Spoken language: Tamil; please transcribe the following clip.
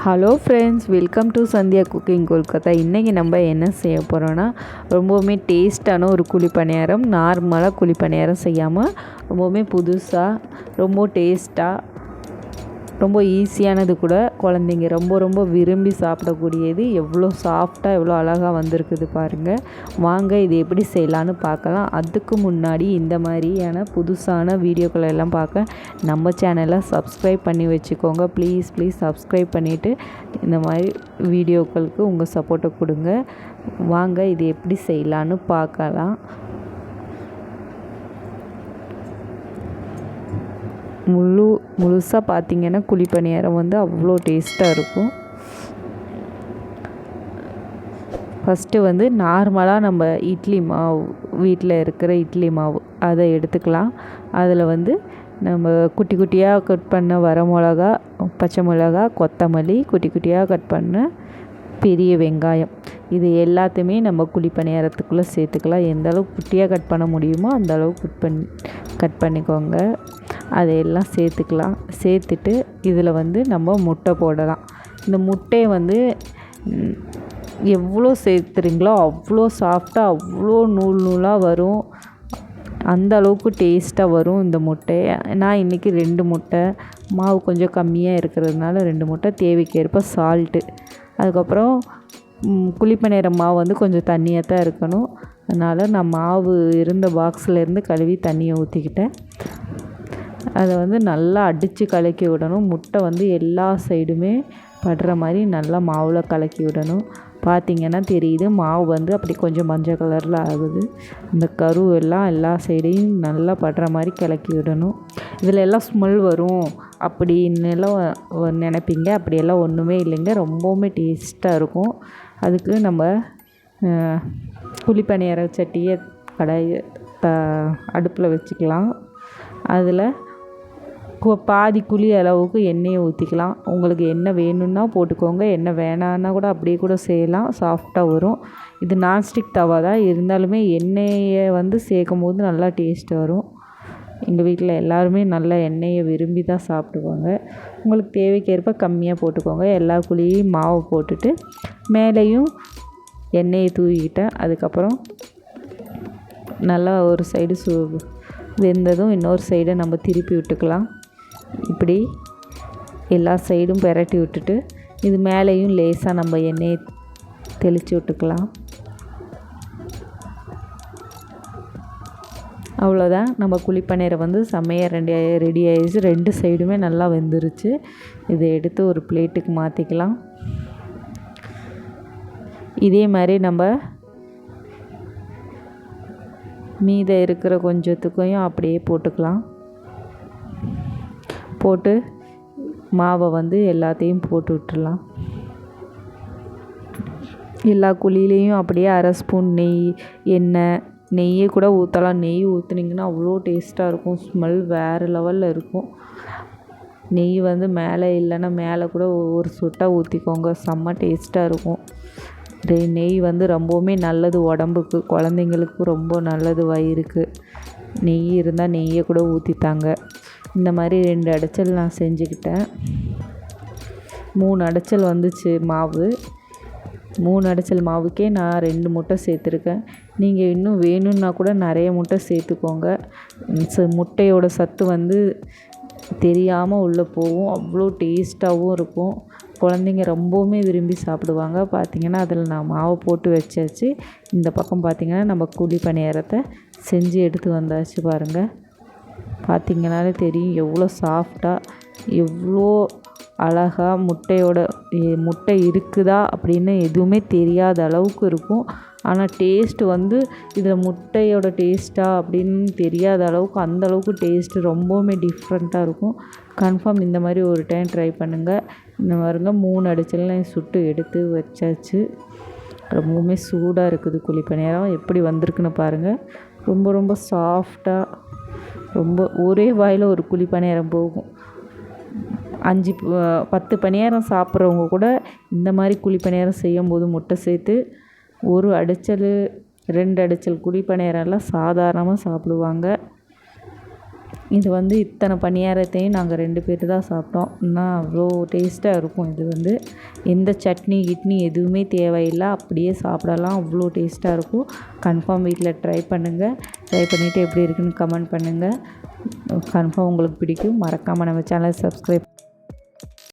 Hello friends, welcome to Sandhya cooking Kolkata. இன்றைக்கி நம்ம என்ன செய்ய போகிறோன்னா, ரொம்பவுமே டேஸ்ட்டான ஒரு குழி பணியாரம். நார்மலாக குழி பணியாரம் செய்யாமல் ரொம்பவுமே புதுசாக, ரொம்ப டேஸ்ட்டாக, ரொம்ப ஈஸியானது கூட. குழந்தைங்க ரொம்ப விரும்பி சாப்பிடக்கூடியது. எவ்வளோ சாஃப்டாக எவ்வளோ அழகாக வந்திருக்குது பாருங்கள். வாங்க இது எப்படி செய்யலான்னு பார்க்கலாம். அதுக்கு முன்னாடி இந்த மாதிரியான புதுசான வீடியோக்களை எல்லாம் பார்க்க நம்ம சேனலை சப்ஸ்கிரைப் பண்ணி வச்சுக்கோங்க. ப்ளீஸ் சப்ஸ்கிரைப் பண்ணிவிட்டு இந்த மாதிரி வீடியோக்களுக்கு உங்கள் சப்போர்ட்டை கொடுங்க. வாங்க இது எப்படி செய்யலான்னு பார்க்கலாம். முழுசாக பார்த்திங்கன்னா குழி பணியாரம் அவ்வளோ டேஸ்ட்டாக இருக்கும். ஃபஸ்ட்டு நார்மலாக நம்ம இட்லி மாவு, வீட்டில் இருக்கிற இட்லி மாவு அதை எடுத்துக்கலாம். அதில் நம்ம குட்டி குட்டியாக கட் பண்ண வரமிளகா, பச்சை மிளகா, கொத்தமல்லி, குட்டி குட்டியாக கட் பண்ண பெரிய வெங்காயம், இது எல்லாத்தையுமே நம்ம குழி பணியாரத்துக்குள்ளே சேர்த்துக்கலாம். எந்த அளவுக்கு குட்டியாக கட் பண்ண முடியுமோ அந்த அளவுக்கு கட் பண்ணிக்கோங்க. அதையெல்லாம் சேர்த்துக்கலாம். சேர்த்துட்டு இதில் நம்ம முட்டை போடலாம். இந்த முட்டையை எவ்வளோ சேர்த்துறீங்களோ அவ்வளோ சாஃப்டாக, அவ்வளோ நூலாக வரும். அந்த அளவுக்கு டேஸ்ட்டாக வரும் இந்த முட்டை. நான் இன்றைக்கி 2 முட்டை, மாவு கொஞ்சம் கம்மியாக இருக்கிறதுனால 2 முட்டை, தேவைக்கேற்ப சால்ட்டு. அதுக்கப்புறம் குழி பணியாரம் மாவு கொஞ்சம் தண்ணியாக தான் இருக்கணும். அதனால் நான் மாவு இருந்த பாக்ஸ்லேருந்து கழுவி தண்ணியை ஊற்றிக்கிட்டேன். அதை நல்லா அடித்து கலக்கி விடணும். முட்டை எல்லா சைடுமே படுற மாதிரி நல்லா மாவில் கலக்கி விடணும். பார்த்திங்கன்னா தெரியுது, மாவு அப்படி கொஞ்சம் மஞ்சள் கலரில் ஆகுது. அந்த கருவெல்லாம் எல்லா சைடையும் நல்லா படுற மாதிரி கிளக்கி விடணும். இதில் எல்லாம் ஸ்மெல் வரும் அப்படின்னுலாம் நினைப்பீங்க. அப்படியெல்லாம் ஒன்றுமே இல்லைங்க. ரொம்பவுமே டேஸ்ட்டாக இருக்கும். அதுக்கு நம்ம குழி பணியார சட்டியை அடுப்பில் வச்சுக்கலாம். அதில் பாதி குழி அளவுக்கு எண்ணெயை ஊற்றிக்கலாம். உங்களுக்கு எண்ணெய் வேணும்னா போட்டுக்கோங்க, எண்ணெய் வேணான்னா கூட அப்படியே கூட செய்யலாம், சாஃப்டாக வரும். இது நான்ஸ்டிக் தவா தான், இருந்தாலுமே எண்ணெயை சேர்க்கும் போது நல்லா டேஸ்ட் வரும். எங்கள் வீட்டில் எல்லாருமே நல்லா எண்ணெயை விரும்பி தான் சாப்பிடுவாங்க. உங்களுக்கு தேவைக்கேற்ப கம்மியாக போட்டுக்கோங்க. எல்லா குழியும் மாவு போட்டுட்டு மேலேயும் எண்ணெயை தூவிக்கிட்டேன். அதுக்கப்புறம் நல்லா ஒரு சைடு வெந்ததும் இன்னொரு சைடை நம்ம திருப்பி விட்டுக்கலாம். இப்படி எல்லா சைடும் பெரட்டி விட்டுட்டு இது மேலேயும் லேசாக நம்ம எண்ணெயை தெளித்து விட்டுக்கலாம். அவ்வளோதான், நம்ம குழி பணியாரம் செம்மையாக ரெடி ஆகிடுச்சு. 2 சைடுமே நல்லா வெந்துருச்சு. இதை எடுத்து ஒரு பிளேட்டுக்கு மாற்றிக்கலாம். இதே மாதிரி நம்ம மீதம் இருக்கிற கொஞ்சத்துக்கையும் அப்படியே போட்டுக்கலாம். போட்டு மாவை எல்லாத்தையும் போட்டு விட்டுடலாம். எல்லா குழியிலையும் அப்படியே அரை ஸ்பூன் நெய்யை கூட ஊற்றலாம். நெய் ஊற்றுனீங்கன்னா அவ்வளோ டேஸ்ட்டாக இருக்கும். ஸ்மெல் வேறு லெவலில் இருக்கும். நெய் மேலே இல்லைன்னா மேலே கூட ஒரு சொட்டை ஊற்றிக்கோங்க, செம்ம டேஸ்ட்டாக இருக்கும். நெய் ரொம்பவுமே நல்லது உடம்புக்கு, குழந்தைங்களுக்கு ரொம்ப நல்லது வயிறுக்கு. நெய் இருந்தால் நெய்யை கூட ஊற்றித்தாங்க. இந்த மாதிரி 2 அடைச்சல் நான் செஞ்சுக்கிட்டேன். 3 அடைச்சல் வந்துச்சு மாவு. 3 அடைச்சல் மாவுக்கே நான் 2 முட்டை சேர்த்துருக்கேன். நீங்கள் இன்னும் வேணும்னா கூட நிறைய முட்டை சேர்த்துக்கோங்க. முட்டையோட சத்து தெரியாமல் உள்ளே போகும். அவ்வளோ டேஸ்ட்டாகவும் இருக்கும். குழந்தைங்க ரொம்பவுமே விரும்பி சாப்பிடுவாங்க. பார்த்திங்கன்னா அதில் நான் மாவு போட்டு வச்சாச்சு. இந்த பக்கம் பார்த்திங்கன்னா நம்ம குழி பணியாரத்தை செஞ்சு எடுத்து வந்தாச்சு. பாருங்கள், பார்த்திங்கனாலே தெரியும் எவ்வளோ சாஃப்டாக, எவ்வளோ அழகாக முட்டை இருக்குதா அப்படின்னு எதுவுமே தெரியாத அளவுக்கு இருக்கும். ஆனால் டேஸ்ட்டு இதில் முட்டையோட டேஸ்ட்டா அப்படின்னு தெரியாத அளவுக்கு, அந்தளவுக்கு டேஸ்ட்டு ரொம்பவுமே டிஃப்ரெண்ட்டாக இருக்கும். கன்ஃபார்ம் இந்த மாதிரி ஒரு டைம் ட்ரை பண்ணுங்கள். இந்த மாதிரிங்க 3 அடிச்சல்லாம் சுட்டு எடுத்து வச்சாச்சு. ரொம்பவுமே சூடாக இருக்குது குழி பணியாரம். எப்படி வந்திருக்குன்னு பாருங்கள். ரொம்ப சாஃப்டாக, ஒரே வாயில் ஒரு குழி பணியாரம் போகும். 10 பணியாரம் சாப்பிட்றவங்க கூட இந்த மாதிரி குழி பணியாரம் செய்யும்போது முட்டை சேர்த்து 1 அடைச்சல் 2 அடைச்சல் குழி பணியாரம்லாம் சாதாரணமாக சாப்பிடுவாங்க. இது வந்து இத்தனை பணியாரத்தையும் நாங்கள் 2 பேர் தான் சாப்பிட்டோம். ஆனால் அவ்வளோ டேஸ்ட்டாக இருக்கும். இது வந்து எந்த சட்னி கிட்னி எதுவுமே தேவையில்லை, அப்படியே சாப்பிடலாம். அவ்வளோ டேஸ்ட்டாக இருக்கும். கன்ஃபார்ம் வீட்டில் ட்ரை பண்ணுங்கள். ட்ரை பண்ணிவிட்டு எப்படி இருக்குன்னு கமெண்ட் பண்ணுங்கள். கன்ஃபார்ம் உங்களுக்கு பிடிக்கும். மறக்காமல் நம்ம சேனலை சப்ஸ்கிரைப்